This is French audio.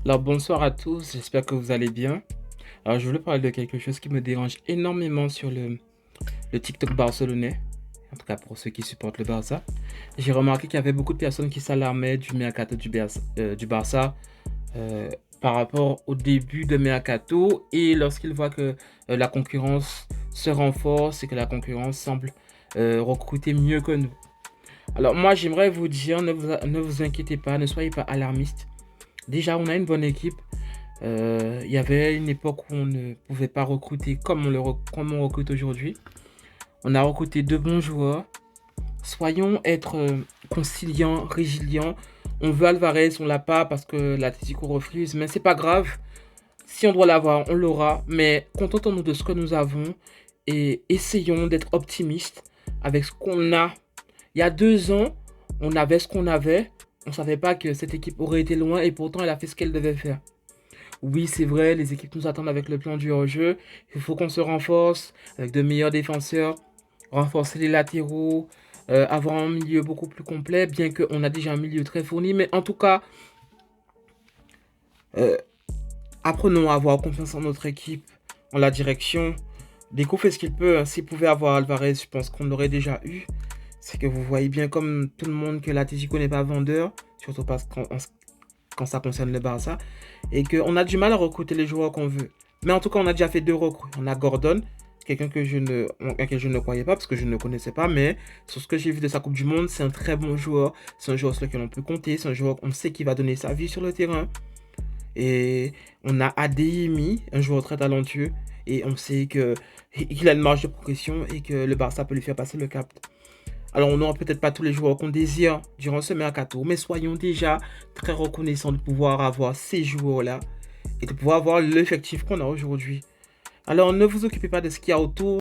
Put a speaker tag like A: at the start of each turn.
A: Alors bonsoir à tous, j'espère que vous allez bien. Alors je voulais parler de quelque chose qui me dérange énormément sur le TikTok barcelonais, en tout cas pour ceux qui supportent le Barça. J'ai remarqué qu'il y avait beaucoup de personnes qui s'alarmaient du mercato du Barça euh, par rapport au début de mercato et lorsqu'ils voient que la concurrence se renforce et que la concurrence semble recruter mieux que nous. Alors moi j'aimerais vous dire, ne vous inquiétez pas, ne soyez pas alarmistes. Déjà on a une bonne équipe. Il y avait une époque où on ne pouvait pas recruter comme on recrute aujourd'hui. On a recruté de bons joueurs. Soyons être conciliants, résilients. On veut Alvarez, on l'a pas parce que l'Atlético refuse, mais c'est pas grave. Si on doit l'avoir, on l'aura. Mais contentons-nous de ce que nous avons et essayons d'être optimistes avec ce qu'on a. Il y a 2 ans, on avait ce qu'on avait. On savait pas que cette équipe aurait été loin et pourtant elle a fait ce qu'elle devait faire. Oui, c'est vrai, les équipes nous attendent avec le plan du hors-jeu. Il faut qu'on se renforce avec de meilleurs défenseurs, renforcer les latéraux, avoir un milieu beaucoup plus complet, bien qu'on a déjà un milieu très fourni. Mais en tout cas, euh, apprenons à avoir confiance en notre équipe, en la direction. Deco fait ce qu'il peut, hein. S'il pouvait avoir Alvarez, je pense qu'on l'aurait déjà eu. C'est que vous voyez bien comme tout le monde que l'Atlético n'est pas vendeur, surtout parce quand ça concerne le Barça, et qu'on a du mal à recruter les joueurs qu'on veut. Mais en tout cas, on a déjà fait 2 recrues. On a Gordon, quelqu'un en laquelle je ne croyais pas parce que je ne le connaissais pas, mais sur ce que j'ai vu de sa Coupe du Monde, c'est un très bon joueur. C'est un joueur sur lequel on peut compter. C'est un joueur qu'on sait qui va donner sa vie sur le terrain. Et on a Adeyemi, un joueur très talentueux. Et on sait qu'il a une marge de progression et que le Barça peut lui faire passer le cap. Alors, on n'aura peut-être pas tous les joueurs qu'on désire durant ce mercato, mais soyons déjà très reconnaissants de pouvoir avoir ces joueurs-là et de pouvoir avoir l'effectif qu'on a aujourd'hui. Alors, ne vous occupez pas de ce qu'il y a autour.